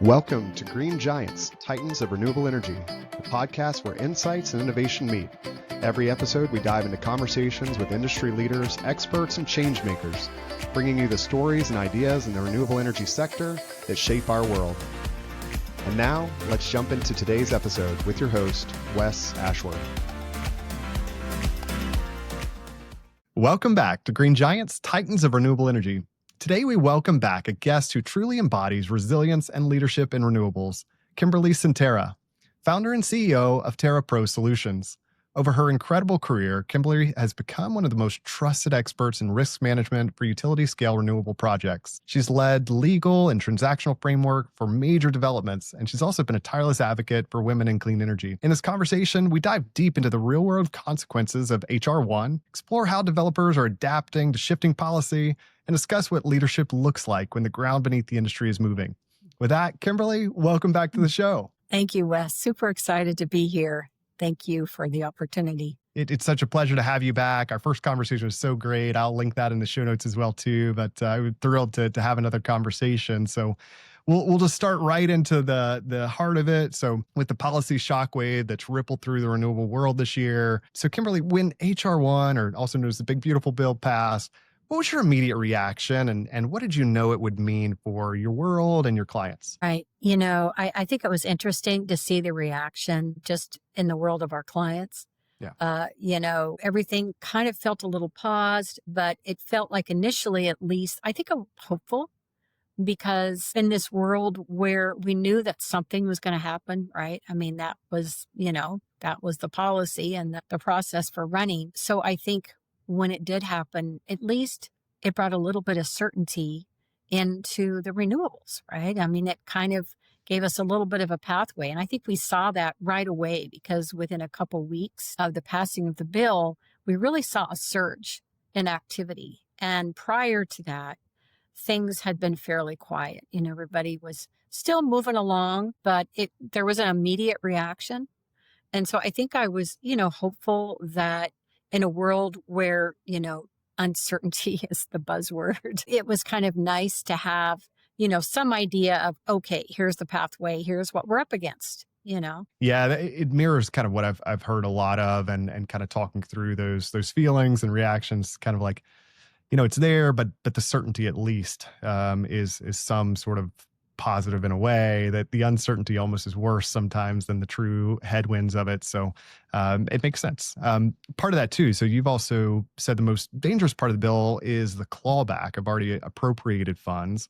Welcome to Green Giants, Titans of Renewable Energy, the podcast where insights and innovation meet. Every episode, we dive into conversations with industry leaders, experts, and change makers, bringing you the stories and ideas in the renewable energy sector that shape our world. And now, let's jump into today's episode with your host, Wes Ashworth. Welcome back to Green Giants, Titans of Renewable Energy. Today, we welcome back a guest who truly embodies resilience and leadership in renewables, Kimberlee Centera, founder and CEO of TerraPro Solutions. Over her incredible career, Kimberlee has become one of the most trusted experts in risk management for utility-scale renewable projects. She's led legal and transactional framework for major developments, and she's also been a tireless advocate for women in clean energy. In this conversation, we dive deep into the real-world consequences of HR 1, explore how developers are adapting to shifting policy, and discuss what leadership looks like when the ground beneath the industry is moving. With that, Kimberlee, welcome back to the show. Thank you, Wes. Super excited to be here. Thank you for the opportunity. It's such a pleasure to have you back. Our first conversation was so great. I'll link that in the show notes as well, too. But I'm thrilled to have another conversation. So we'll just start right into the heart of it. So with the policy shockwave that's rippled through the renewable world this year. So Kimberlee, when HR 1, or also known as the Big Beautiful Bill, passed, what was your immediate reaction, and what did you know it would mean for your world and your clients? Right. You know, I think it was interesting to see the reaction just in the world of our clients. Yeah. Everything kind of felt a little paused, but it felt like initially, at least, I think I'm hopeful, because in this world where we knew that something was going to happen, right? I mean, that was the policy and the process for running. So I think when it did happen, at least it brought a little bit of certainty into the renewables, right? I mean, it kind of gave us a little bit of a pathway. And I think we saw that right away, because within a couple weeks of the passing of the bill, we really saw a surge in activity. And prior to that, things had been fairly quiet. You know, everybody was still moving along, but there was an immediate reaction. And so I think I was, hopeful that in a world where, uncertainty is the buzzword, it was kind of nice to have, some idea of, okay, here's the pathway, here's what we're up against, Yeah, it mirrors kind of what I've heard a lot of, and kind of talking through those feelings and reactions, kind of like, it's there, but the certainty at least is some sort of positive in a way, that the uncertainty almost is worse sometimes than the true headwinds of it. So it makes sense. Part of that too. So you've also said the most dangerous part of the bill is the clawback of already appropriated funds.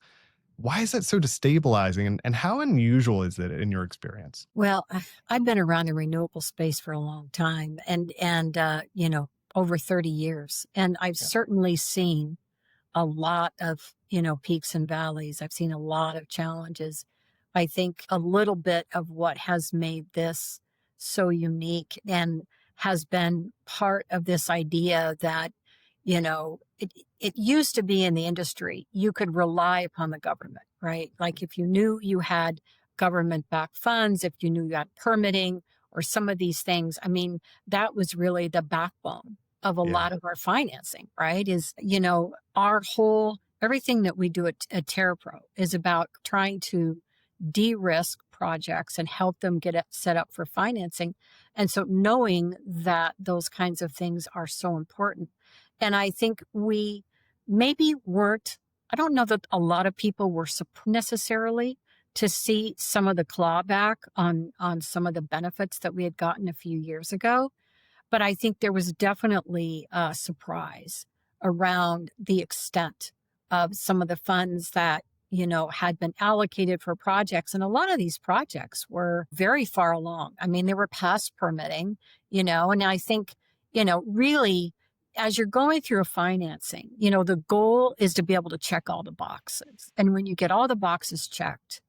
Why is that so destabilizing, and how unusual is it in your experience? Well, I've been around the renewable space for a long time, and over 30 years. And I've certainly seen a lot of, peaks and valleys. I've seen a lot of challenges. I think a little bit of what has made this so unique and has been part of this idea that, it used to be in the industry, you could rely upon the government, right? Like if you knew you had government-backed funds, if you knew you had permitting or some of these things, I mean, that was really the backbone of a lot of our financing, right? Is, everything that we do at TerraPro is about trying to de-risk projects and help them get it set up for financing. And so knowing that those kinds of things are so important. And I think we maybe weren't, I don't know that a lot of people were necessarily to see some of the clawback on some of the benefits that we had gotten a few years ago. But I think there was definitely a surprise around the extent of some of the funds that, had been allocated for projects. And a lot of these projects were very far along. I mean, they were past permitting, and I think, really, as you're going through a financing, the goal is to be able to check all the boxes. And when you get all the boxes checked,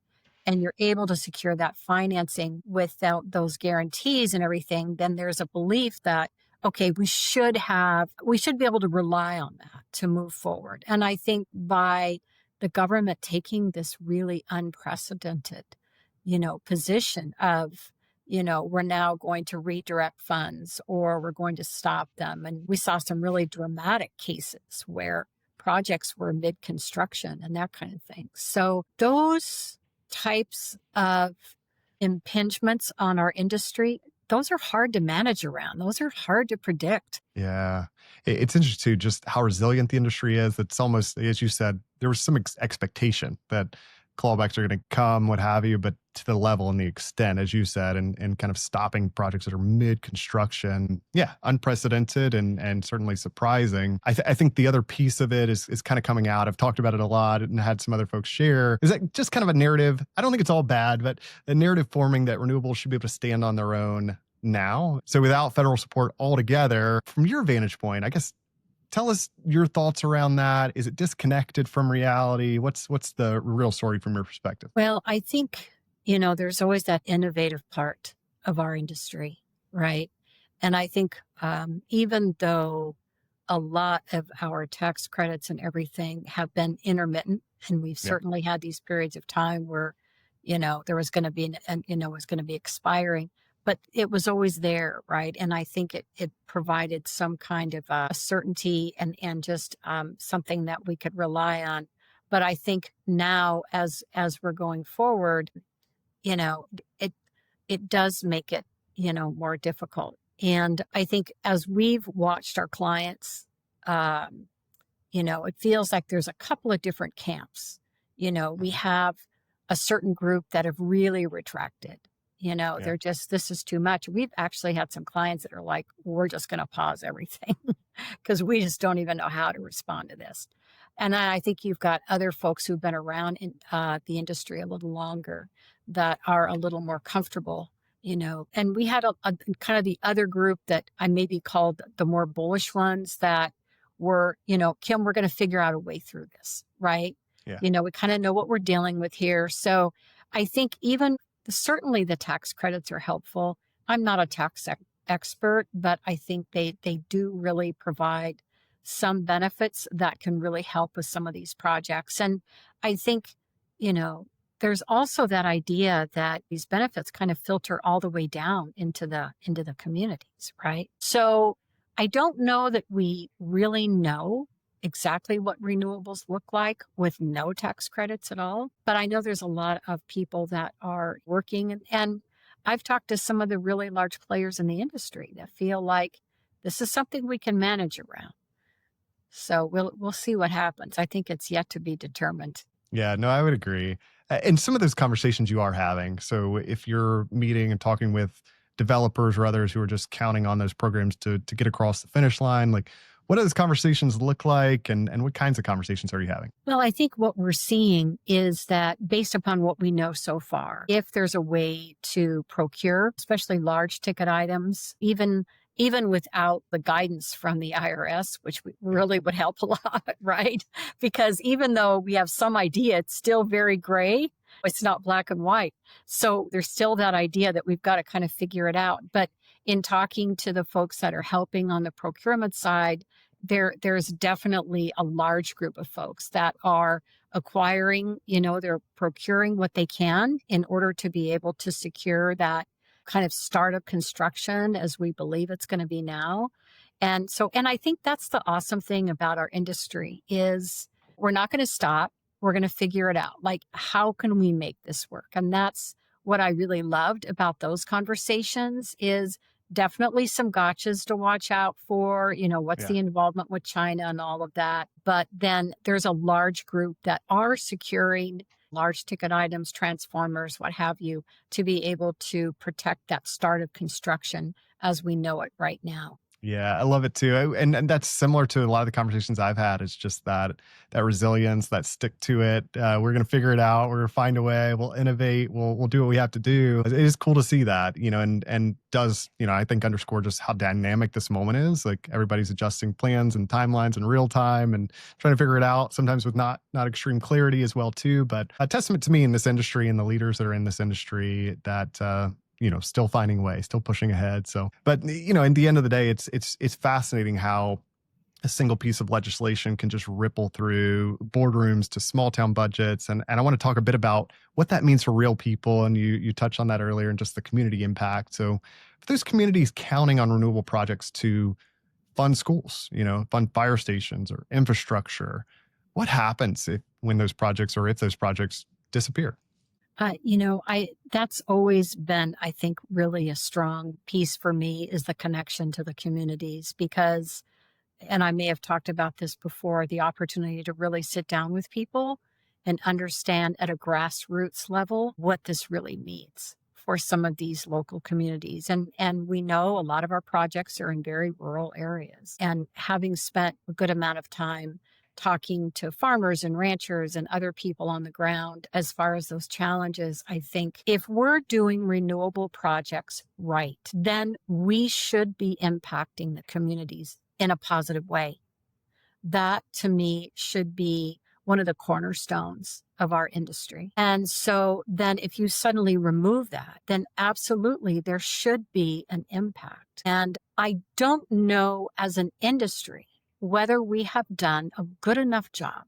and you're able to secure that financing without those guarantees and everything, then there's a belief that, okay, we should be able to rely on that to move forward. And I think by the government taking this really unprecedented, position of, we're now going to redirect funds or we're going to stop them. And we saw some really dramatic cases where projects were mid-construction and that kind of thing. So those types of impingements on our industry, those are hard to manage around. Those are hard to predict. Yeah. It's interesting too, just how resilient the industry is. It's almost, as you said, there was some expectation that clawbacks are going to come, what have you, but to the level and the extent, as you said, and kind of stopping projects that are mid construction. Yeah. Unprecedented and certainly surprising. I think the other piece of it is kind of coming out. I've talked about it a lot and had some other folks share. Is that just kind of a narrative? I don't think it's all bad, but a narrative forming that renewables should be able to stand on their own now. So without federal support altogether, from your vantage point, I guess tell us your thoughts around that. Is it disconnected from reality? What's the real story from your perspective? Well, I think, there's always that innovative part of our industry, right? And I think even though a lot of our tax credits and everything have been intermittent, and we've Yeah. certainly had these periods of time where, there was going to be, was going to be expiring, but it was always there, right? And I think it provided some kind of certainty and just something that we could rely on. But I think now, as we're going forward, you know, it it does make it, more difficult. And I think as we've watched our clients, um, it feels like there's a couple of different camps. We Mhm. have a certain group that have really retracted. Yeah. They're just, this is too much. We've actually had some clients that are like, we're just going to pause everything because we just don't even know how to respond to this. And I think you've got other folks who've been around in the industry a little longer that are a little more comfortable. And we had a kind of the other group that I maybe called the more bullish ones that were, Kim, we're going to figure out a way through this, right? Yeah. We kind of know what we're dealing with here. So I think even certainly the tax credits are helpful. I'm not a tax expert, but I think they do really provide some benefits that can really help with some of these projects. And I think, you know, there's also that idea that these benefits kind of filter all the way down into the communities, right? So I don't know that we really know exactly what renewables look like with no tax credits at all. But I know there's a lot of people that are working, and I've talked to some of the really large players in the industry that feel like this is something we can manage around. So we'll see what happens. I think it's yet to be determined. Yeah, no, I would agree. And some of those conversations you are having. So if you're meeting and talking with developers or others who are just counting on those programs to get across the finish line, like what do those conversations look like and what kinds of conversations are you having? Well, I think what we're seeing is that based upon what we know so far, if there's a way to procure, especially large ticket items, even without the guidance from the IRS, which Yeah. really would help a lot, right? Because even though we have some idea, it's still very gray. It's not black and white. So there's still that idea that we've got to kind of figure it out. But in talking to the folks that are helping on the procurement side, there's definitely a large group of folks that are acquiring, they're procuring what they can in order to be able to secure that kind of startup construction as we believe it's going to be now. And I think that's the awesome thing about our industry is we're not going to stop. We're going to figure it out. Like, how can we make this work? And that's what I really loved about those conversations is definitely some gotchas to watch out for, what's Yeah. the involvement with China and all of that. But then there's a large group that are securing large ticket items, transformers, what have you, to be able to protect that start of construction as we know it right now. Yeah, I love it too. And that's similar to a lot of the conversations I've had. It's just that resilience, that stick to it. We're gonna figure it out. We're gonna find a way. We'll innovate. We'll do what we have to do. It is cool to see that, and does I think underscore just how dynamic this moment is. Like everybody's adjusting plans and timelines in real time and trying to figure it out. Sometimes with not extreme clarity as well too. But a testament to me in this industry and the leaders that are in this industry that still finding a way, still pushing ahead. So, but in the end of the day, it's fascinating how a single piece of legislation can just ripple through boardrooms to small town budgets. And I want to talk a bit about what that means for real people. And you touched on that earlier and just the community impact. So if there's communities counting on renewable projects to fund schools, fund fire stations or infrastructure, what happens when those projects or if those projects disappear? That's always been, I think, really a strong piece for me is the connection to the communities because, and I may have talked about this before, the opportunity to really sit down with people and understand at a grassroots level what this really means for some of these local communities. And we know a lot of our projects are in very rural areas. And having spent a good amount of time talking to farmers and ranchers and other people on the ground as far as those challenges, I think if we're doing renewable projects right, then we should be impacting the communities in a positive way. That to me should be one of the cornerstones of our industry. And so then if you suddenly remove that, then absolutely there should be an impact. And I don't know as an industry whether we have done a good enough job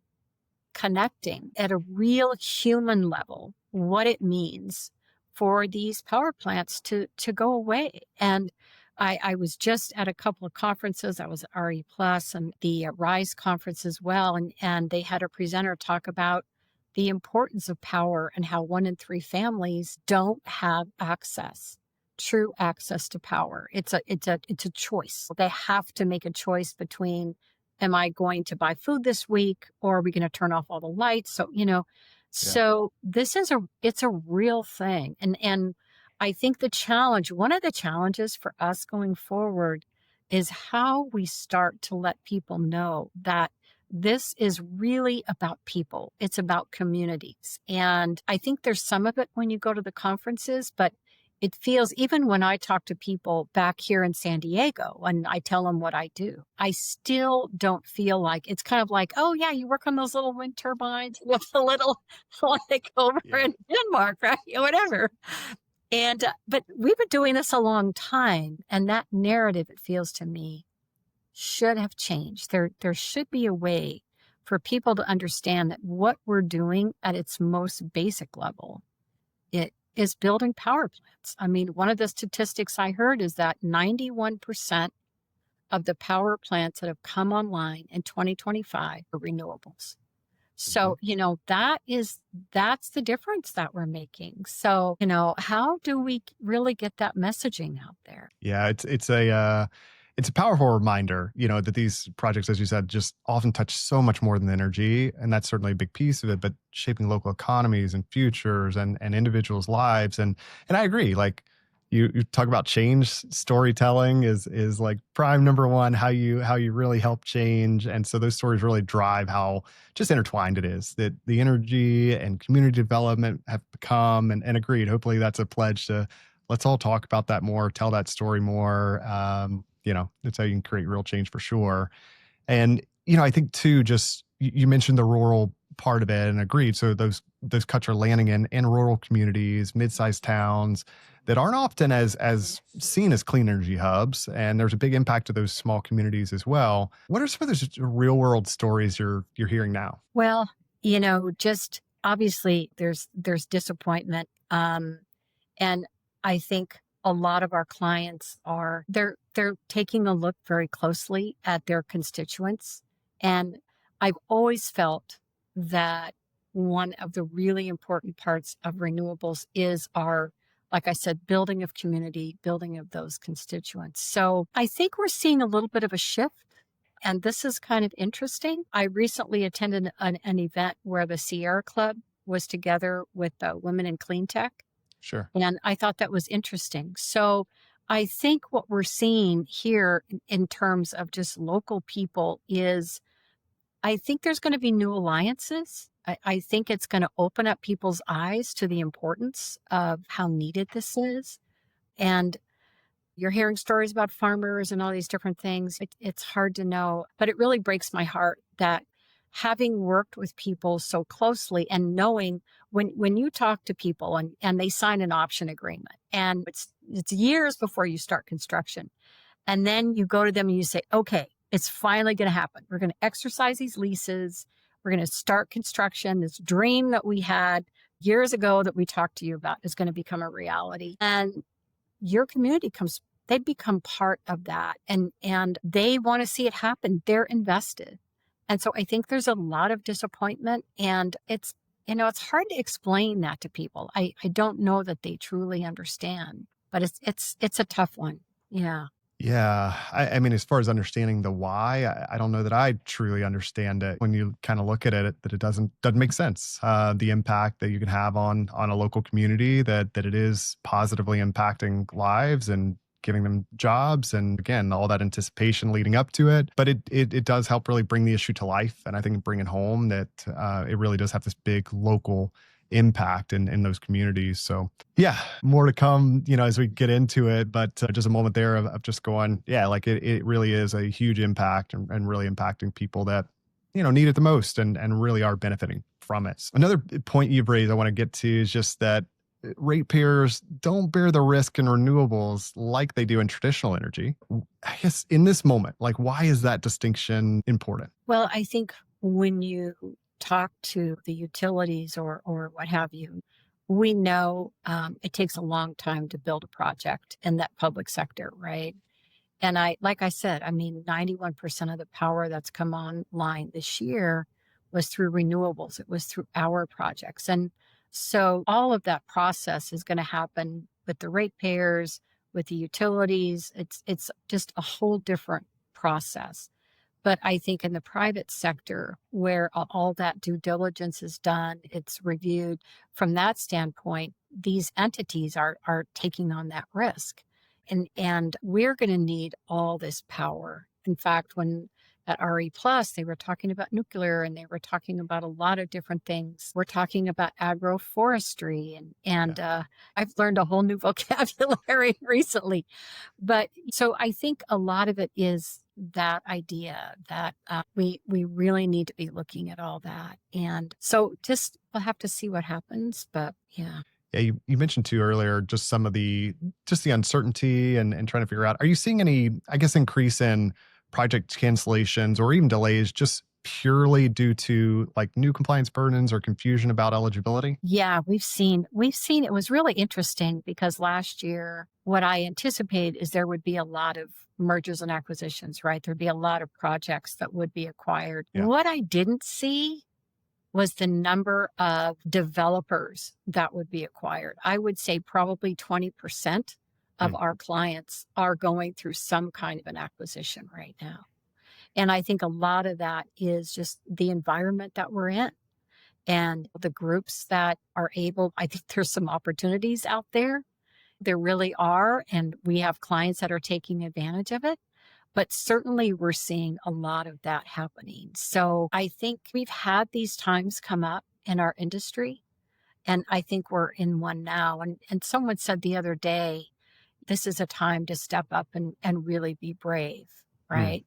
connecting at a real human level what it means for these power plants to go away. And I was just at a couple of conferences. I was at RE Plus and the RISE conference as well. And they had a presenter talk about the importance of power and how 1 in 3 families don't have true access to power. It's a choice. They have to make a choice between, am I going to buy food this week or are we going to turn off all the lights? So this is it's a real thing. And I think one of the challenges for us going forward is how we start to let people know that this is really about people. It's about communities. And I think there's some of it when you go to the conferences, but it feels, even when I talk to people back here in San Diego and I tell them what I do, I still don't feel like it's kind of like, oh yeah, you work on those little wind turbines with the little, like over in Denmark, right? Whatever. And, but we've been doing this a long time. And that narrative, it feels to me, should have changed. There should be a way for people to understand that what we're doing at its most basic level, it is building power plants. I mean, one of the statistics I heard is that 91% of the power plants that have come online in 2025 are renewables. So, that's the difference that we're making. So, how do we really get that messaging out there? Yeah, it's a powerful reminder, that these projects, as you said, just often touch so much more than energy, and that's certainly a big piece of it. But shaping local economies and futures and individuals' lives, and I agree. Like you talk about change storytelling is like prime number one. How you really help change, and so those stories really drive how just intertwined it is that the energy and community development have become. And agreed. Hopefully, that's a pledge to let's all talk about that more, tell that story more. That's how you can create real change for sure. And, I think too, just you mentioned the rural part of it and agreed. So those cuts are landing in rural communities, mid-sized towns that aren't often as seen as clean energy hubs. And there's a big impact to those small communities as well. What are some of those real world stories you're hearing now? Well, just obviously there's disappointment. And I think a lot of our clients they're taking a look very closely at their constituents. And I've always felt that one of the really important parts of renewables is like I said, building of community, building of those constituents. So I think we're seeing a little bit of a shift. And this is kind of interesting. I recently attended an event where the Sierra Club was together with Women in Clean Tech. Sure. And I thought that was interesting. So I think what we're seeing here in terms of just local people is, I think there's going to be new alliances. I think it's going to open up people's eyes to the importance of how needed this is. And you're hearing stories about farmers and all these different things. It's hard to know, but it really breaks my heart that having worked with people so closely and knowing when you talk to people and they sign an option agreement and it's years before you start construction. And then you go to them and you say, okay, it's finally going to happen. We're going to exercise these leases. We're going to start construction. This dream that we had years ago that we talked to you about is going to become a reality. And your community they become part of that and they want to see it happen. They're invested. And so I think there's a lot of disappointment and it's It's hard to explain that to people. I don't know that they truly understand, but it's a tough one. Yeah. Yeah. I mean, as far as understanding the why, I don't know that I truly understand it when you kind of look at it, that it doesn't make sense. The impact that you can have on a local community, that it is positively impacting lives and giving them jobs, and again, all that anticipation leading up to it. But it does help really bring the issue to life, and I think bring it home that it really does have this big local impact in those communities. So yeah, more to come, as we get into it. But just a moment there of just going, yeah, like it really is a huge impact, and really impacting people that, need it the most, and really are benefiting from it. Another point you've raised I want to get to is just that ratepayers don't bear the risk in renewables like they do in traditional energy. I guess in this moment, like, why is that distinction important? Well, I think when you talk to the utilities or what have you, we know it takes a long time to build a project in that public sector, right? And like I said, I mean, 91% of the power that's come online this year was through renewables. It was through our projects. And so all of that process is going to happen with the ratepayers, with the utilities. It's just a whole different process. But I think in the private sector, where all that due diligence is done, it's reviewed from that standpoint, these entities are taking on that risk. And we're going to need all this power. In fact, when at RE Plus, they were talking about nuclear and they were talking about a lot of different things. We're talking about agroforestry and I've learned a whole new vocabulary recently. But so I think a lot of it is that idea that we really need to be looking at all that. And so just we'll have to see what happens. But yeah. Yeah, you mentioned too earlier just some of the uncertainty, and trying to figure out, are you seeing any, I guess, increase in project cancellations or even delays just purely due to like new compliance burdens or confusion about eligibility? Yeah, we've seen it was really interesting because last year what I anticipated is there would be a lot of mergers and acquisitions, right? There'd be a lot of projects that would be acquired. Yeah. What I didn't see was the number of developers that would be acquired. I would say probably 20% of Mm. our clients are going through some kind of an acquisition right now. And I think a lot of that is just the environment that we're in and the groups that are able. I think there's some opportunities out there. There really are. And we have clients that are taking advantage of it. But certainly we're seeing a lot of that happening. So I think we've had these times come up in our industry, and I think we're in one now. And someone said the other day, this is a time to step up and really be brave, Mm. right?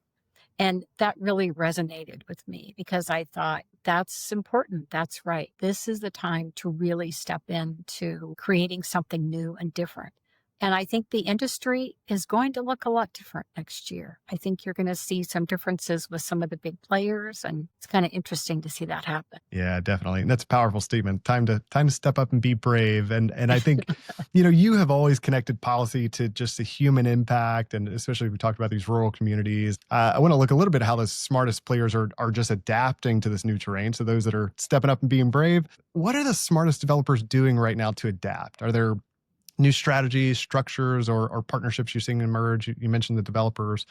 And that really resonated with me because I thought that's important. That's right. This is the time to really step into creating something new and different. And I think the industry is going to look a lot different next year. I think you're going to see some differences with some of the big players, and it's kind of interesting to see that happen. Yeah, definitely. And that's a powerful statement. Time to step up and be brave. And I think, you have always connected policy to just the human impact, and especially we talked about these rural communities. I want to look a little bit at how the smartest players are just adapting to this new terrain. So those that are stepping up and being brave, what are the smartest developers doing right now to adapt? Are there new strategies, structures, or partnerships you're seeing emerge? You mentioned the developers,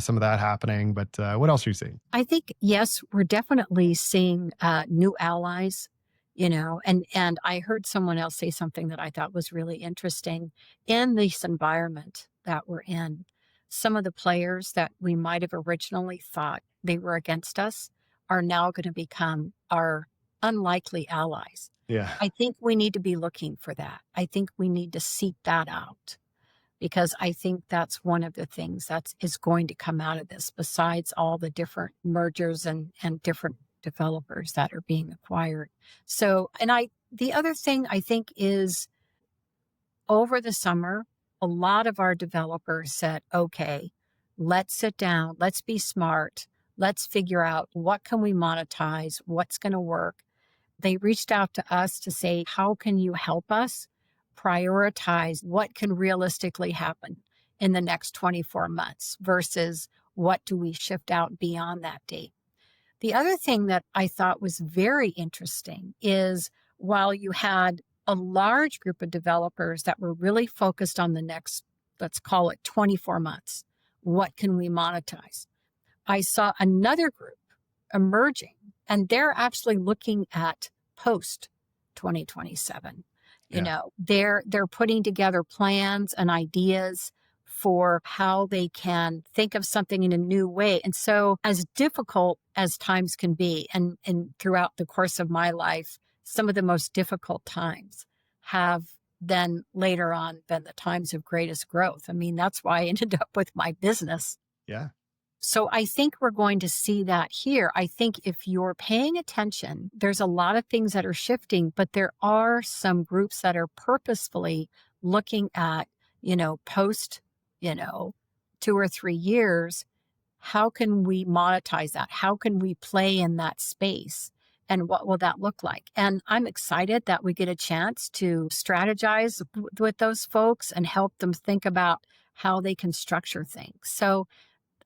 some of that happening, but what else are you seeing? I think, yes, we're definitely seeing new allies, and I heard someone else say something that I thought was really interesting in this environment that we're in. Some of the players that we might have originally thought they were against us are now going to become our unlikely allies. Yeah. I think we need to be looking for that. I think we need to seek that out because I think that's one of the things that is going to come out of this, besides all the different mergers and different developers that are being acquired. So, the other thing I think is over the summer, a lot of our developers said, okay, let's sit down, let's be smart, let's figure out what can we monetize, what's going to work. They reached out to us to say, how can you help us prioritize what can realistically happen in the next 24 months versus what do we shift out beyond that date? The other thing that I thought was very interesting is while you had a large group of developers that were really focused on the next, let's call it 24 months, what can we monetize? I saw another group emerging, and they're actually looking at post 2027. Yeah. They're putting together plans and ideas for how they can think of something in a new way. And so as difficult as times can be, and throughout the course of my life, some of the most difficult times have then later on been the times of greatest growth. I mean, that's why I ended up with my business. Yeah. So I think we're going to see that here. I think if you're paying attention, there's a lot of things that are shifting, but there are some groups that are purposefully looking at, post, 2 or 3 years, how can we monetize that? How can we play in that space? And what will that look like? And I'm excited that we get a chance to strategize with those folks and help them think about how they can structure things. So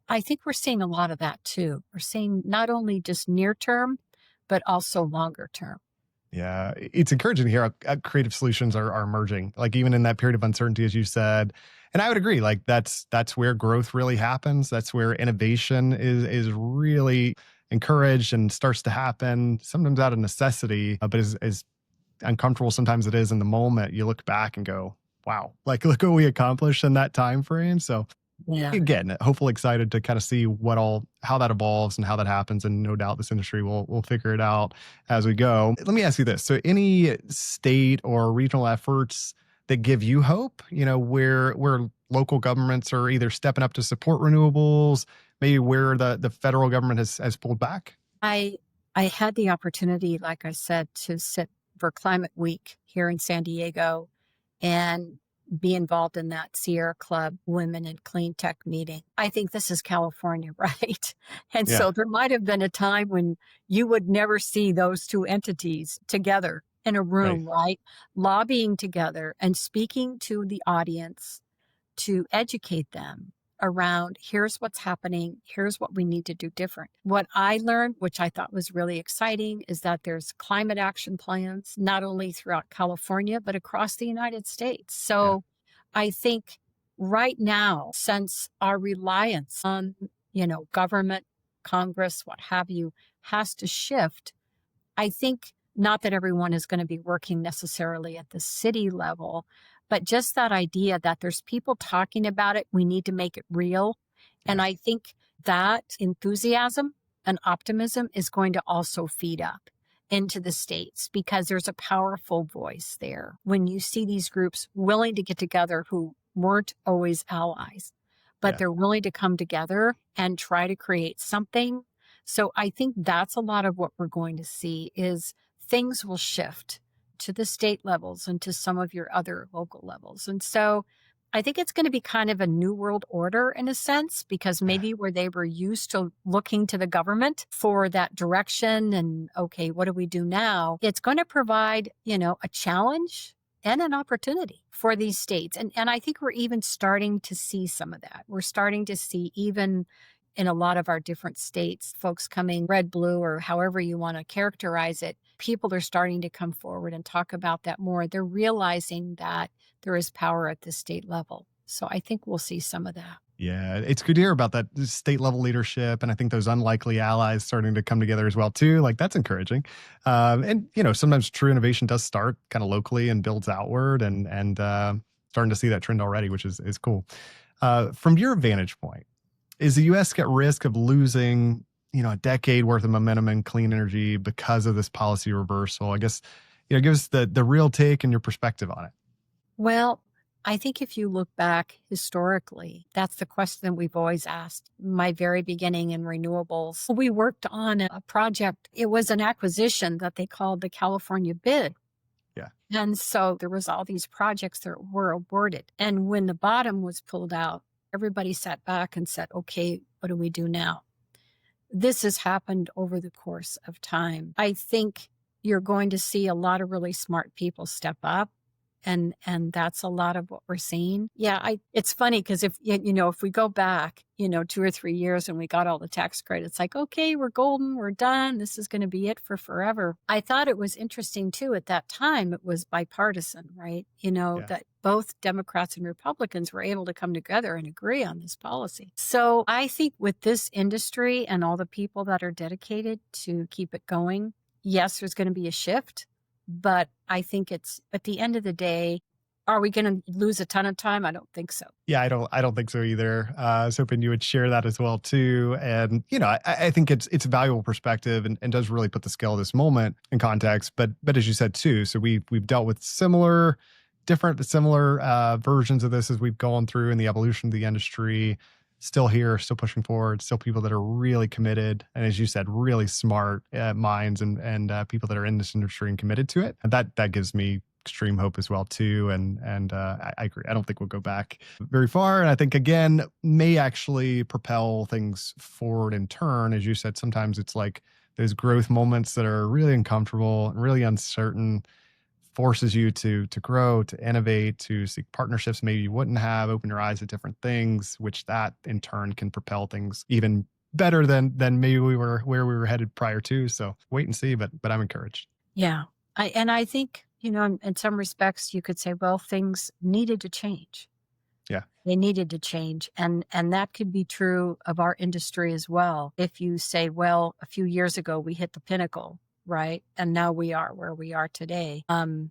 I think we're seeing a lot of that too. We're seeing not only just near term, but also longer term. Yeah, it's encouraging to hear how creative solutions are emerging, like even in that period of uncertainty, as you said. And I would agree, like that's where growth really happens. That's where innovation is really encouraged and starts to happen, sometimes out of necessity, but as uncomfortable sometimes it is in the moment, you look back and go, wow, like look what we accomplished in that time frame. So Yeah. again, hopefully excited to kind of see how that evolves and how that happens. And no doubt this industry will figure it out as we go. Let me ask you this. So any state or regional efforts that give you hope, where local governments are either stepping up to support renewables, maybe where the federal government has pulled back? I I had the opportunity, like I said, to sit for Climate Week here in San Diego and be involved in that Sierra Club Women in Clean Tech meeting. I think this is California, right? And Yeah, so there might have been a time when you would never see those two entities together in a right. room, right? Lobbying together and speaking to the audience to educate them around here's what's happening, here's what we need to do different. What I learned, which I thought was really exciting, is that there's climate action plans, not only throughout California, but across the United States. Yeah, So I think right now, since our reliance on, government, Congress, what have you, has to shift, I think not that everyone is going to be working necessarily at the city level, but just that idea that there's people talking about it, we need to make it real. And yeah, I think that enthusiasm and optimism is going to also feed up into the states because there's a powerful voice there. When you see these groups willing to get together who weren't always allies, but yeah. they're willing to come together and try to create something. So I think that's a lot of what we're going to see is things will shift to the state levels and to some of your other local levels. And so I think it's going to be kind of a new world order in a sense, because Yeah. maybe where they were used to looking to the government for that direction and, okay, what do we do now? It's going to provide, a challenge and an opportunity for these states. And I think we're even starting to see some of that. We're starting to see even in a lot of our different states, folks coming red, blue, or however you want to characterize it, people are starting to come forward and talk about that more. They're realizing that there is power at the state level. So I think we'll see some of that. Yeah, it's good to hear about that state level leadership, and I think those unlikely allies starting to come together as well too. Like that's encouraging, and sometimes true innovation does start kind of locally and builds outward, and starting to see that trend already, which is cool. From your vantage point, is the U.S. at risk of losing a decade worth of momentum in clean energy because of this policy reversal? I guess give us the real take and your perspective on it. Well, I think if you look back historically, that's the question we've always asked. My very beginning in renewables, we worked on a project. It was an acquisition that they called the California bid. Yeah, And so there was all these projects that were awarded. And when the bottom was pulled out, everybody sat back and said, okay, what do we do now? This has happened over the course of time. I think you're going to see a lot of really smart people step up And that's a lot of what we're seeing. Yeah, it's funny because if we go back, 2 or 3 years and we got all the tax credits, like, okay, we're golden, we're done. This is going to be it for forever. I thought it was interesting too. At that time, it was bipartisan, right? Yeah. That both Democrats and Republicans were able to come together and agree on this policy. So I think with this industry and all the people that are dedicated to keep it going, yes, there's going to be a shift. But I think it's at the end of the day, are we going to lose a ton of time? I don't think so. Yeah, I don't think so either. I was hoping you would share that as well too. And I think it's a valuable perspective and does really put the scale of this moment in context. But as you said too, so we've dealt with similar versions of this as we've gone through in the evolution of the industry. Still here, still pushing forward, still people that are really committed, and as you said, really smart minds and people that are in this industry and committed to it. And that gives me extreme hope as well too. And I agree. I don't think we'll go back very far. And I think again may actually propel things forward in turn. As you said, sometimes it's like those growth moments that are really uncomfortable and really uncertain forces you to grow, to innovate, to seek partnerships maybe you wouldn't have, open your eyes to different things, which that in turn can propel things even better than maybe we were where we were headed prior to. So wait and see, but I'm encouraged. Yeah. I think, in some respects you could say, well, things needed to change. Yeah. They needed to change. And that could be true of our industry as well. If you say, well, a few years ago we hit the pinnacle, right? And now we are where we are today. And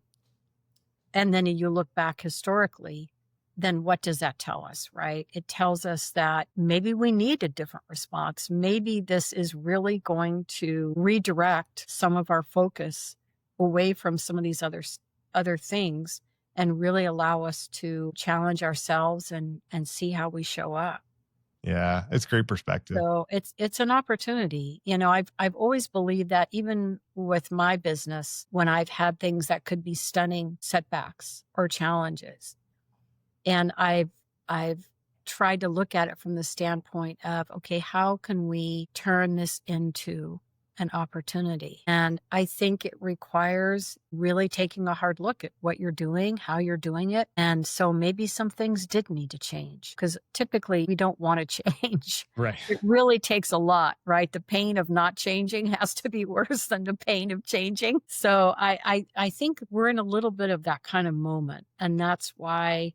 then you look back historically, then what does that tell us, right? It tells us that maybe we need a different response. Maybe this is really going to redirect some of our focus away from some of these other things and really allow us to challenge ourselves and see how we show up. Yeah, it's great perspective. So it's an opportunity. I've always believed that even with my business, when I've had things that could be stunning setbacks or challenges, and I've tried to look at it from the standpoint of, okay, how can we turn this into an opportunity? And I think it requires really taking a hard look at what you're doing, how you're doing it. And so maybe some things did need to change because typically we don't want to change. Right. It really takes a lot, right? The pain of not changing has to be worse than the pain of changing. So I think we're in a little bit of that kind of moment. And that's why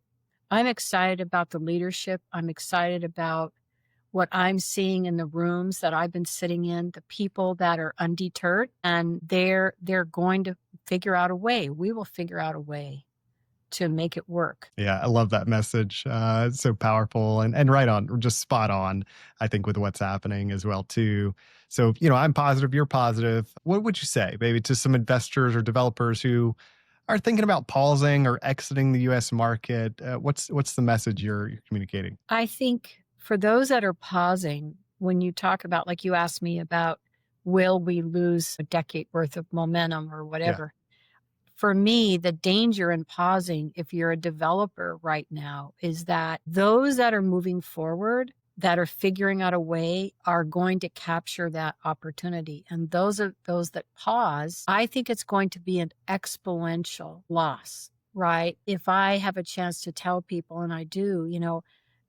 I'm excited about the leadership. I'm excited about what I'm seeing in the rooms that I've been sitting in, the people that are undeterred, and they're going to figure out a way. We will figure out a way to make it work. Yeah, I love that message. It's so powerful and right on, just spot on, I think, with what's happening as well, too. So, I'm positive, you're positive. What would you say, maybe to some investors or developers who are thinking about pausing or exiting the US market? What's the message you're communicating? I think for those that are pausing, when you talk about, like you asked me about, will we lose a decade worth of momentum or whatever? For me, the danger in pausing, if you're a developer right now, is that those that are moving forward, that are figuring out a way, are going to capture that opportunity. And those that pause, I think it's going to be an exponential loss, right? If I have a chance to tell people, and I do,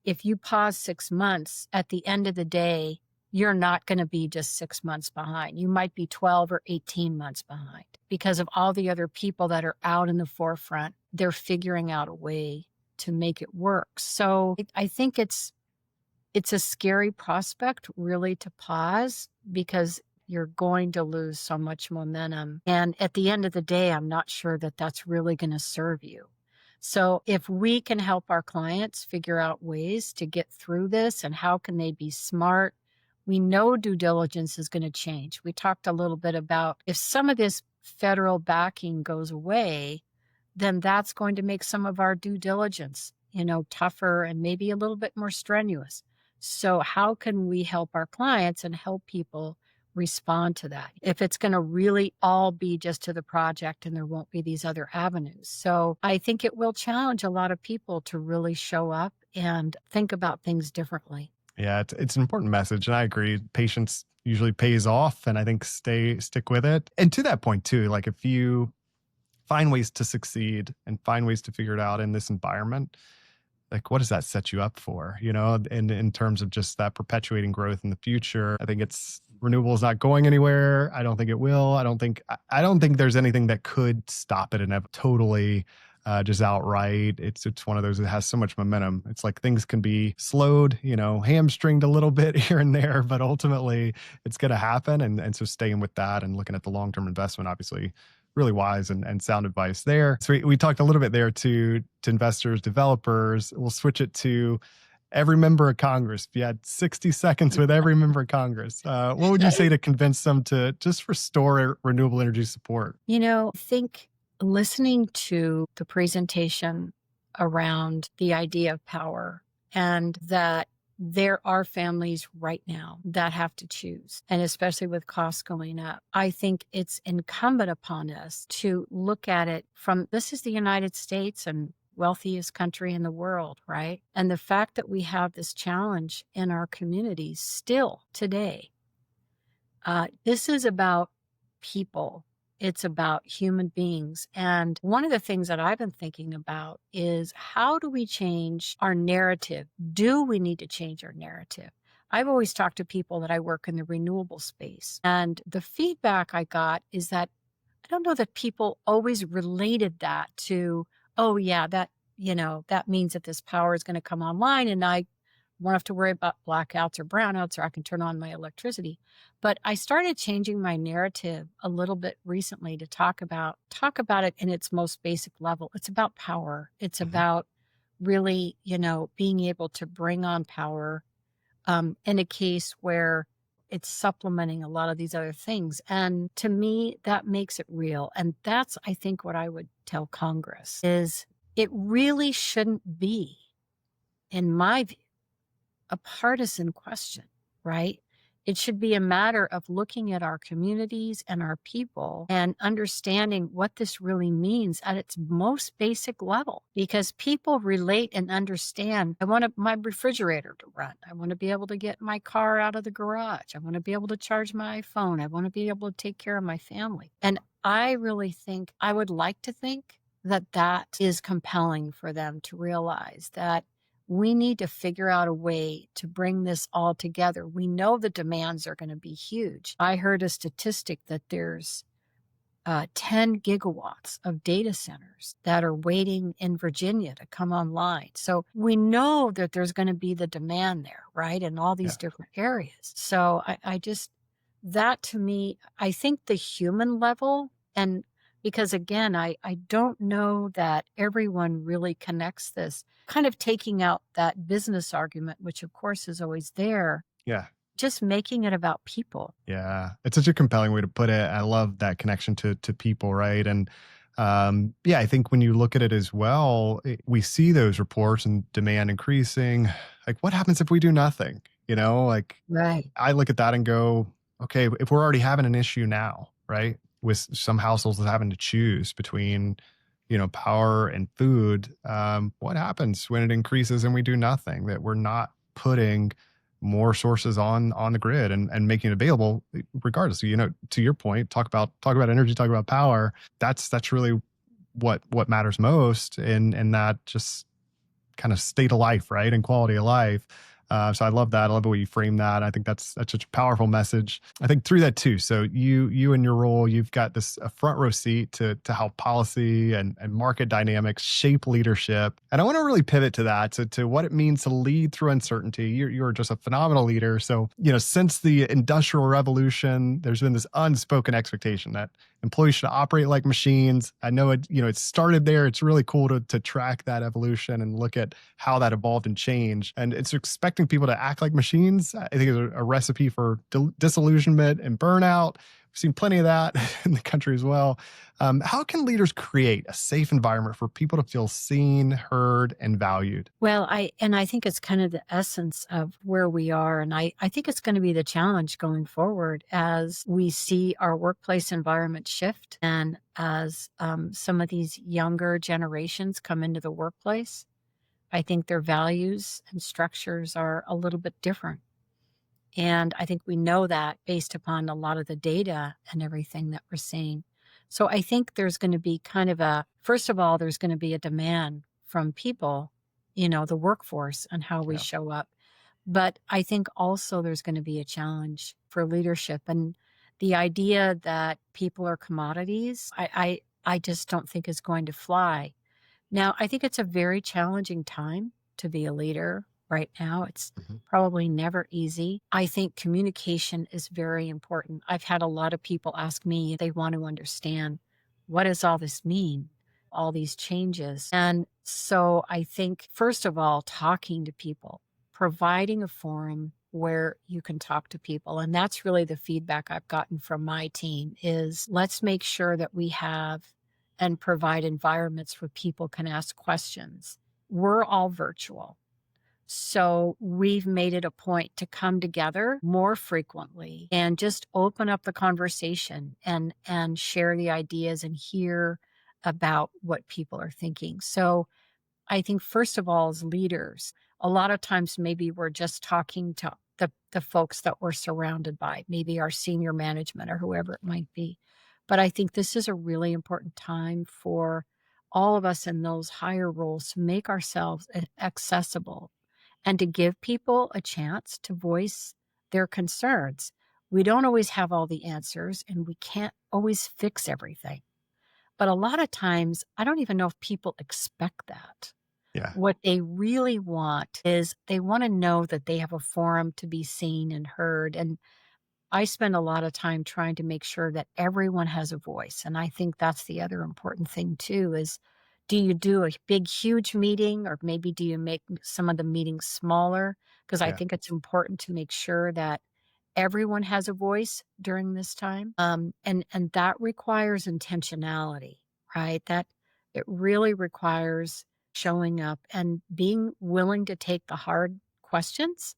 if you pause 6 months, at the end of the day, you're not going to be just 6 months behind. You might be 12 or 18 months behind because of all the other people that are out in the forefront. They're figuring out a way to make it work. So I think it's a scary prospect, really, to pause because you're going to lose so much momentum. And at the end of the day, I'm not sure that that's really going to serve you. So if we can help our clients figure out ways to get through this and how can they be smart, we know due diligence is going to change. We talked a little bit about if some of this federal backing goes away, then that's going to make some of our due diligence, tougher and maybe a little bit more strenuous. So how can we help our clients and help people respond to that if it's going to really all be just to the project and there won't be these other avenues? So I think it will challenge a lot of people to really show up and think about things differently. Yeah, it's an important message, and I agree. Patience usually pays off, and I think stick with it. And to that point too, like if you find ways to succeed and find ways to figure it out in this environment, like what does that set you up for, in terms of just that perpetuating growth in the future? I think it's renewable is not going anywhere. I don't think it will. I don't think there's anything that could stop it and have totally just outright. It's one of those that has so much momentum. It's like things can be slowed, hamstringed a little bit here and there, but ultimately it's going to happen. And so staying with that and looking at the long-term investment, obviously really wise and sound advice there. So we talked a little bit there to investors, developers. We'll switch it to every member of Congress. If you had 60 seconds with every member of Congress, what would you say to convince them to just restore renewable energy support? I think listening to the presentation around the idea of power and that there are families right now that have to choose, and especially with costs going up, I think it's incumbent upon us to look at it from this is the United States and wealthiest country in the world, right? And the fact that we have this challenge in our communities still today, this is about people. It's about human beings. And one of the things that I've been thinking about is how do we change our narrative? Do we need to change our narrative? I've always talked to people that I work in the renewable space. And the feedback I got is that I don't know that people always related that to, oh, yeah, that means that this power is going to come online and I won't have to worry about blackouts or brownouts, or I can turn on my electricity. But I started changing my narrative a little bit recently to talk about it in its most basic level. It's about power. It's Mhm. about really, being able to bring on power in a case where it's supplementing a lot of these other things. And to me, that makes it real. And that's, I think, what I would tell Congress is it really shouldn't be, in my view, a partisan question, right? It should be a matter of looking at our communities and our people and understanding what this really means at its most basic level, because people relate and understand. I want my refrigerator to run. I want to be able to get my car out of the garage. I want to be able to charge my phone. I want to be able to take care of my family. And I really think, I would like to think that that is compelling for them to realize that we need to figure out a way to bring this all together. We know the demands are going to be huge. I heard a statistic that there's 10 gigawatts of data centers that are waiting in Virginia to come online. So we know that there's going to be the demand there, right? In all these Yeah. different areas. So I just, that to me, I think the human level, and because again, I don't know that everyone really connects this, kind of taking out that business argument, which of course is always there, Yeah. just making it about people. Yeah. It's such a compelling way to put it. I love that connection to people, right? And yeah, I think when you look at it as well, we see those reports and demand increasing. Like, what happens if we do nothing? Like Right. I look at that and go, okay, if we're already having an issue now, right, with some households having to choose between, power and food, what happens when it increases and we do nothing? That we're not putting more sources on the grid and making it available, regardless. So, to your point, talk about energy, talk about power. That's really what matters most, in that just kind of state of life, right? And quality of life. So I love that. I love the way you frame that. I think that's such a powerful message. I think through that too. So you in your role, you've got this a front row seat to how policy and market dynamics shape leadership. And I want to really pivot to that, to what it means to lead through uncertainty. You're just a phenomenal leader. So, since the Industrial Revolution, there's been this unspoken expectation that employees should operate like machines. I know it started there. It's really cool to track that evolution and look at how that evolved and changed. And it's expecting people to act like machines, I think, is a recipe for disillusionment and burnout. We've seen plenty of that in the country as well. How can leaders create a safe environment for people to feel seen, heard, and valued? Well, I think it's kind of the essence of where we are. And I think it's going to be the challenge going forward as we see our workplace environment shift and as some of these younger generations come into the workplace. I think their values and structures are a little bit different. And I think we know that based upon a lot of the data and everything that we're seeing. So I think there's going to be kind of first of all, there's going to be a demand from people, the workforce, on how we Yeah. show up. But I think also there's going to be a challenge for leadership, and the idea that people are commodities, I just don't think is going to fly. Now, I think it's a very challenging time to be a leader right now. It's Mhm. probably never easy. I think communication is very important. I've had a lot of people ask me, they want to understand, what does all this mean? All these changes. And so I think, first of all, talking to people, providing a forum where you can talk to people. And that's really the feedback I've gotten from my team is, let's make sure that we have and provide environments where people can ask questions. We're all virtual. So we've made it a point to come together more frequently and just open up the conversation and share the ideas and hear about what people are thinking. So I think, first of all, as leaders, a lot of times maybe we're just talking to the folks that we're surrounded by, maybe our senior management or whoever it might be. But I think this is a really important time for all of us in those higher roles to make ourselves accessible and to give people a chance to voice their concerns. We don't always have all the answers and we can't always fix everything. But a lot of times, I don't even know if people expect that. Yeah. What they really want is they want to know that they have a forum to be seen and heard. And I spend a lot of time trying to make sure that everyone has a voice. And I think that's the other important thing too is, do you do a big, huge meeting, or maybe do you make some of the meetings smaller? Because I Yeah. think it's important to make sure that everyone has a voice during this time. And that requires intentionality, right? That it really requires showing up and being willing to take the hard questions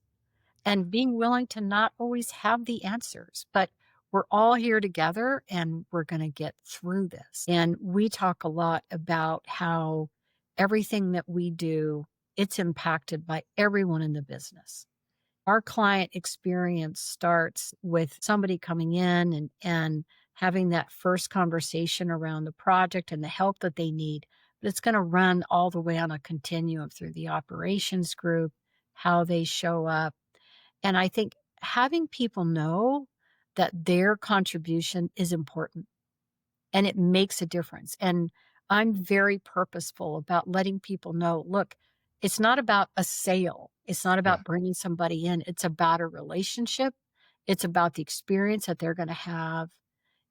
and being willing to not always have the answers, but we're all here together and we're going to get through this. And we talk a lot about how everything that we do, it's impacted by everyone in the business. Our client experience starts with somebody coming in and having that first conversation around the project and the help that they need. But it's going to run all the way on a continuum through the operations group, how they show up. And I think having people know that their contribution is important and it makes a difference. And I'm very purposeful about letting people know, look, it's not about a sale. It's not Yeah. about bringing somebody in. It's about a relationship. It's about the experience that they're going to have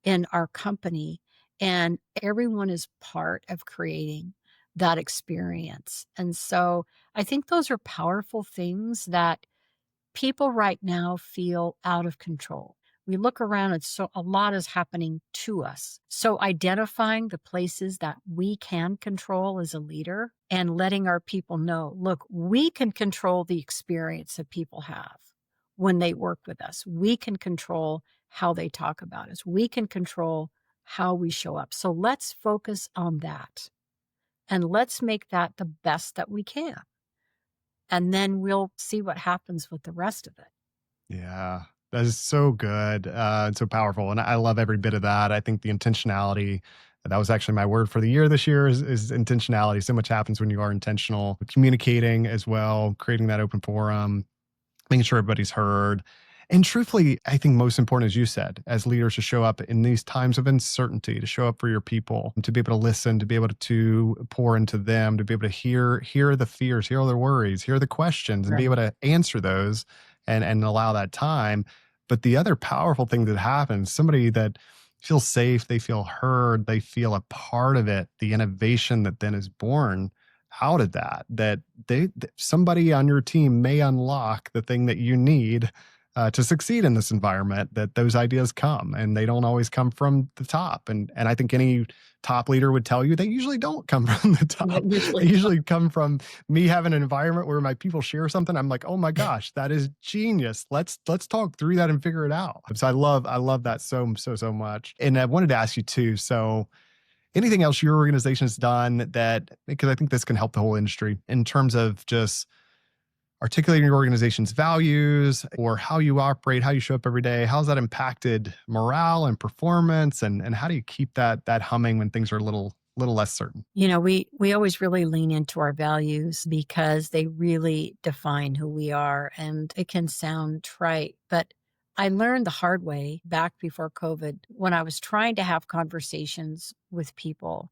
in our company. And everyone is part of creating that experience. And so I think those are powerful things that people right now feel out of control. We look around and so a lot is happening to us. So identifying the places that we can control as a leader and letting our people know, look, we can control the experience that people have when they work with us. We can control how they talk about us. We can control how we show up. So let's focus on that and let's make that the best that we can. And then we'll see what happens with the rest of it. Yeah, that is so good, and so powerful, and I love every bit of that. I think the intentionality, that was actually my word for the year this year is intentionality. So much happens when you are intentional, communicating as well, creating that open forum, making sure everybody's heard. And truthfully, I think most important, as you said, as leaders to show up in these times of uncertainty, to show up for your people, to be able to listen, to be able to pour into them, to be able to hear the fears, hear all their worries, hear the questions, and be able Right. to answer those and allow that time. But the other powerful thing that happens, somebody that feels safe, they feel heard, they feel a part of it, the innovation that then is born out of that, somebody on your team may unlock the thing that you need to succeed in this environment, that those ideas come and they don't always come from the top. And I think any top leader would tell you they usually don't come from the Yeah, top. They usually. usually come from me having an environment where my people share something. I'm like, oh my gosh, that is genius. Let's talk through that and figure it out. So I love that so much. And I wanted to ask you too. So anything else your organization has done that, because I think this can help the whole industry in terms of just articulating your organization's values or how you operate, how you show up every day, how's that impacted morale and performance? And how do you keep that humming when things are a little less certain? We always really lean into our values because they really define who we are. And it can sound trite, but I learned the hard way back before COVID when I was trying to have conversations with people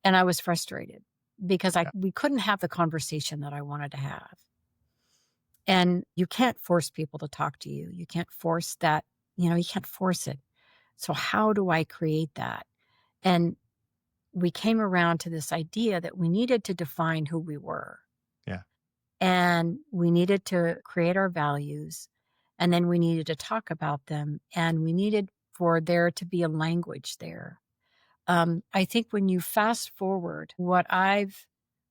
and I was frustrated because Yeah. we couldn't have the conversation that I wanted to have. And you can't force people to talk to you. You can't force that, you can't force it. So how do I create that? And we came around to this idea that we needed to define who we were Yeah. and we needed to create our values and then we needed to talk about them and we needed for there to be a language there. I think when you fast forward, what I've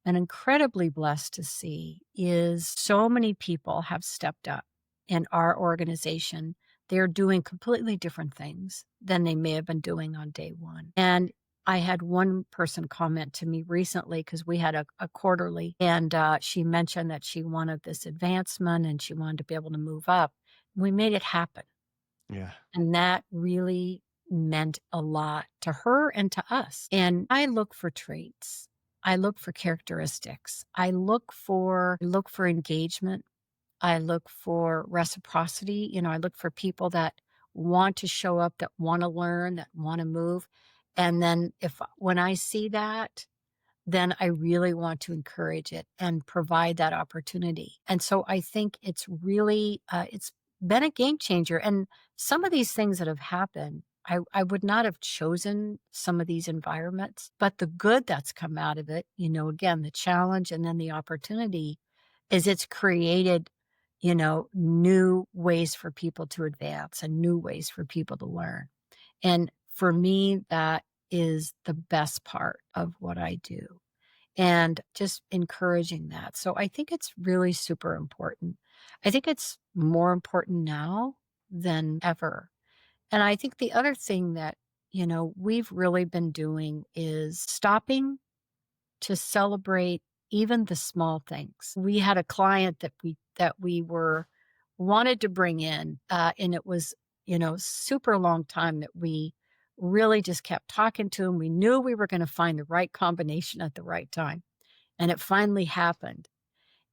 been incredibly blessed to see is so many people have stepped up in our organization. They're doing completely different things than they may have been doing on day one. And I had one person comment to me recently because we had a quarterly, and she mentioned that she wanted this advancement and she wanted to be able to move up. We made it happen. Yeah. And that really meant a lot to her and to us. And I look for traits. I look for characteristics. I look for engagement. I look for reciprocity. I look for people that want to show up, that want to learn, that want to move. And then when I see that, then I really want to encourage it and provide that opportunity. And so I think it's really, it's been a game changer. And some of these things that have happened, I would not have chosen some of these environments, but the good that's come out of it, again, the challenge and then the opportunity is it's created, new ways for people to advance and new ways for people to learn. And for me, that is the best part of what I do and just encouraging that. So I think it's really super important. I think it's more important now than ever. And I think the other thing that, we've really been doing is stopping to celebrate even the small things. We had a client that we were wanted to bring in, and it was, super long time that we really just kept talking to him. We knew we were going to find the right combination at the right time. And it finally happened.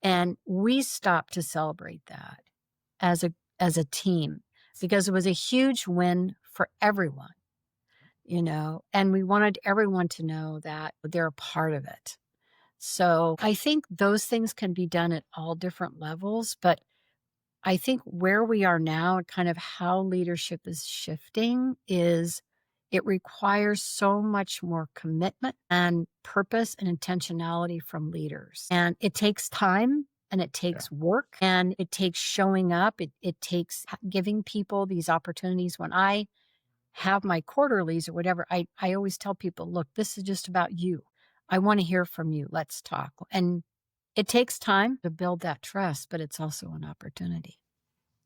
And we stopped to celebrate that as a team because it was a huge win for everyone, and we wanted everyone to know that they're a part of it. So I think those things can be done at all different levels, but I think where we are now and kind of how leadership is shifting is it requires so much more commitment and purpose and intentionality from leaders. And it takes time and it Yeah. takes work and it takes showing up. It takes giving people these opportunities. When I have my quarterlies or whatever, I always tell people, look, this is just about you. I want to hear from you. Let's talk. And it takes time to build that trust, but it's also an opportunity.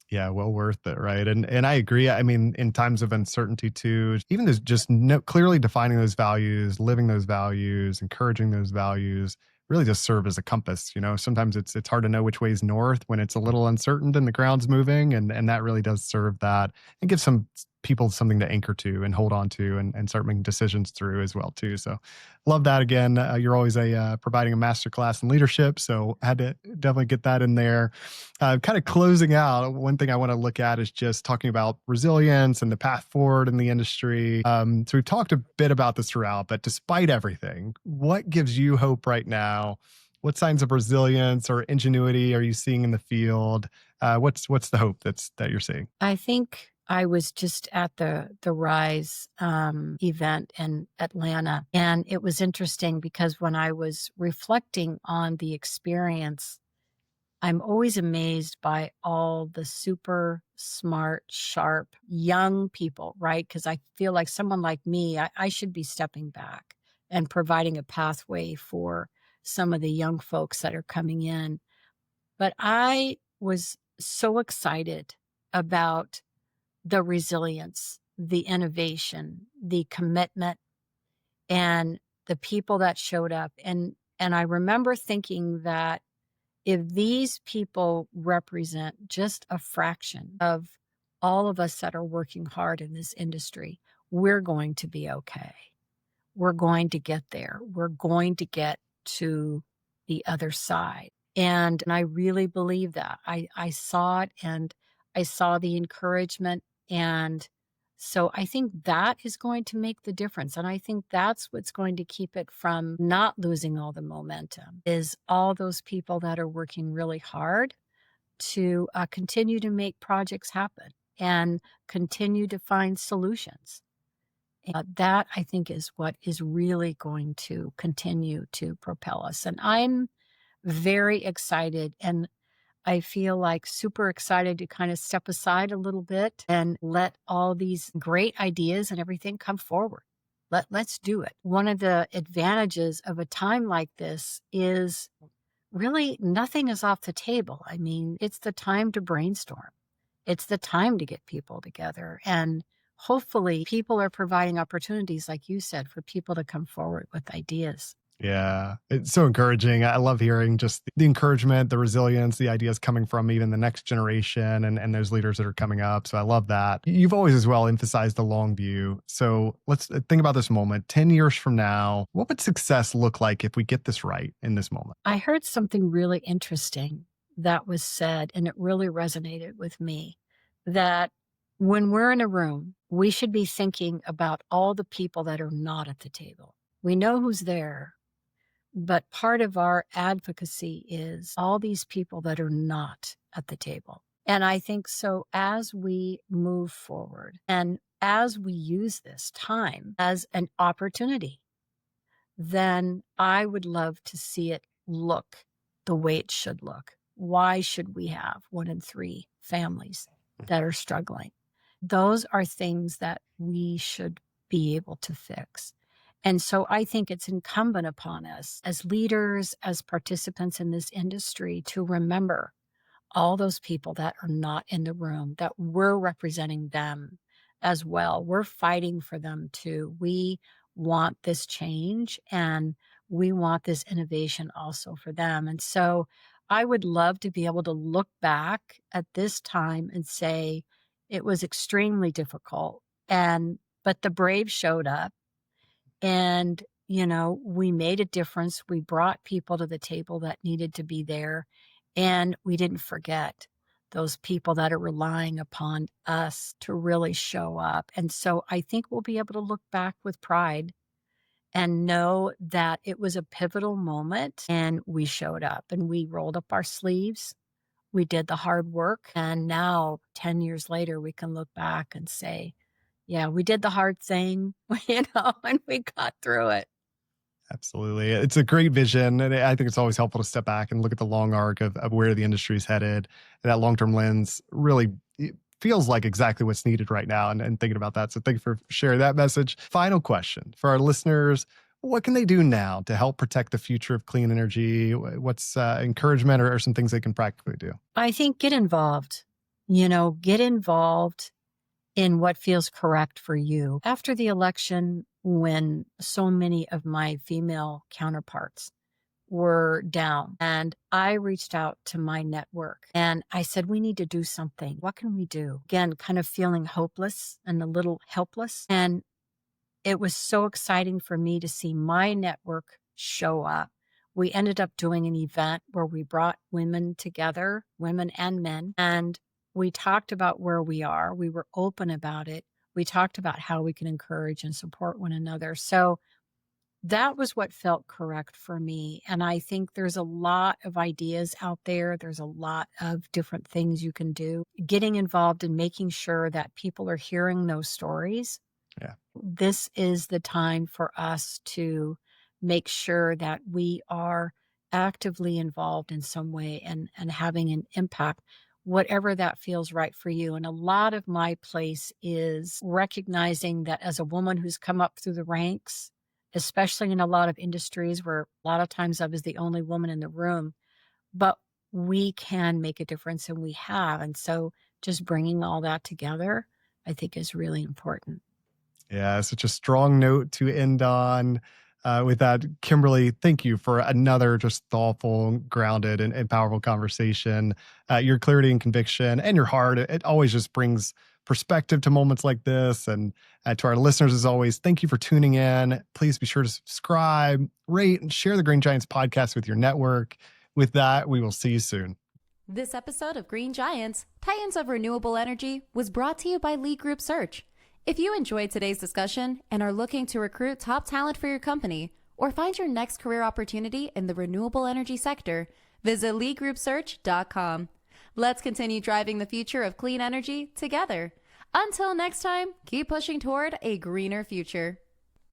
Yeah, well worth it, right? And I agree. I mean, in times of uncertainty too, even just no, clearly defining those values, living those values, encouraging those values, really just serve as a compass. Sometimes it's hard to know which way is north when it's a little uncertain and the ground's moving, and that really does serve that and give some people something to anchor to and hold on to and start making decisions through as well too. So love that. Again, you're always providing a masterclass in leadership, so had to definitely get that in there. Kind of closing out, one thing I want to look at is just talking about resilience and the path forward in the industry. So we've talked a bit about this throughout, but despite everything, what gives you hope right now? What signs of resilience or ingenuity are you seeing in the field? What's the hope that you're seeing? I think I was just at the Rise event in Atlanta, and it was interesting because when I was reflecting on the experience, I'm always amazed by all the super smart, sharp, young people, right? Because I feel like someone like me, I should be stepping back and providing a pathway for some of the young folks that are coming in. But I was so excited about the resilience, the innovation, the commitment, and the people that showed up. And I remember thinking that If these people represent just a fraction of all of us that are working hard in this industry, we're going to be okay. We're going to get there. We're going to get to the other side. And I really believe that. I saw it, and I saw the encouragement. And so I think that is going to make the difference. And I think that's what's going to keep it from not losing all the momentum is all those people that are working really hard to continue to make projects happen and continue to find solutions. That I think is what is really going to continue to propel us. And I'm very excited, and I feel like super excited to kind of step aside a little bit and let all these great ideas and everything come forward. Let's do it. One of the advantages of a time like this is really nothing is off the table. I mean, it's the time to brainstorm. It's the time to get people together. And hopefully, people are providing opportunities, like you said, for people to come forward with ideas. Yeah, it's so encouraging. I love hearing just the encouragement, the resilience, the ideas coming from even the next generation and those leaders that are coming up. So I love that. You've always as well emphasized the long view. So let's think about this moment. 10 years from now, what would success look like if we get this right in this moment? I heard something really interesting that was said, and it really resonated with me that when we're in a room, we should be thinking about all the people that are not at the table. We know who's there, but part of our advocacy is all these people that are not at the table. And I think so as we move forward and as we use this time as an opportunity, then I would love to see it look the way it should look. Why should we have 1 in 3 families that are struggling? Those are things that we should be able to fix. And so I think it's incumbent upon us as leaders, as participants in this industry, to remember all those people that are not in the room, that we're representing them as well. We're fighting for them too. We want this change, and we want this innovation also for them. And so I would love to be able to look back at this time and say it was extremely difficult, but the brave showed up, and we made a difference. We brought people to the table that needed to be there, and we didn't forget those people that are relying upon us to really show up. And so I think we'll be able to look back with pride and know that it was a pivotal moment, and we showed up and we rolled up our sleeves. We did the hard work. And now, 10 years later, we can look back and say, yeah, we did the hard thing, and we got through it. Absolutely. It's a great vision. And I think it's always helpful to step back and look at the long arc of where the industry is headed. And that long term lens really it feels like exactly what's needed right now and thinking about that. So thank you for sharing that message. Final question for our listeners. What can they do now to help protect the future of clean energy? What's encouragement or some things they can practically do? I think get involved. Get involved in what feels correct for you. After the election, when so many of my female counterparts were down, and I reached out to my network and I said, we need to do something. What can we do? Again, kind of feeling hopeless and a little helpless. And it was so exciting for me to see my network show up. We ended up doing an event where we brought women together, women and men, and we talked about where we are. We were open about it. We talked about how we can encourage and support one another. So that was what felt correct for me. And I think there's a lot of ideas out there. There's a lot of different things you can do. Getting involved in making sure that people are hearing those stories. Yeah. This is the time for us to make sure that we are actively involved in some way and having an impact, whatever that feels right for you. And a lot of my place is recognizing that as a woman who's come up through the ranks, especially in a lot of industries where a lot of times I was the only woman in the room, but we can make a difference, and we have. And so just bringing all that together, I think, is really important. Yeah, such a strong note to end on. With that, Kimberlee, thank you for another just thoughtful, grounded, and powerful conversation. Your clarity and conviction and your heart, it always just brings perspective to moments like this. And to our listeners, as always, thank you for tuning in. Please be sure to subscribe, rate, and share the Green Giants podcast with your network. With that, we will see you soon. This episode of Green Giants, Titans of Renewable Energy, was brought to you by Lee Group Search. If you enjoyed today's discussion and are looking to recruit top talent for your company or find your next career opportunity in the renewable energy sector, visit leegroupsearch.com. Let's continue driving the future of clean energy together. Until next time, keep pushing toward a greener future.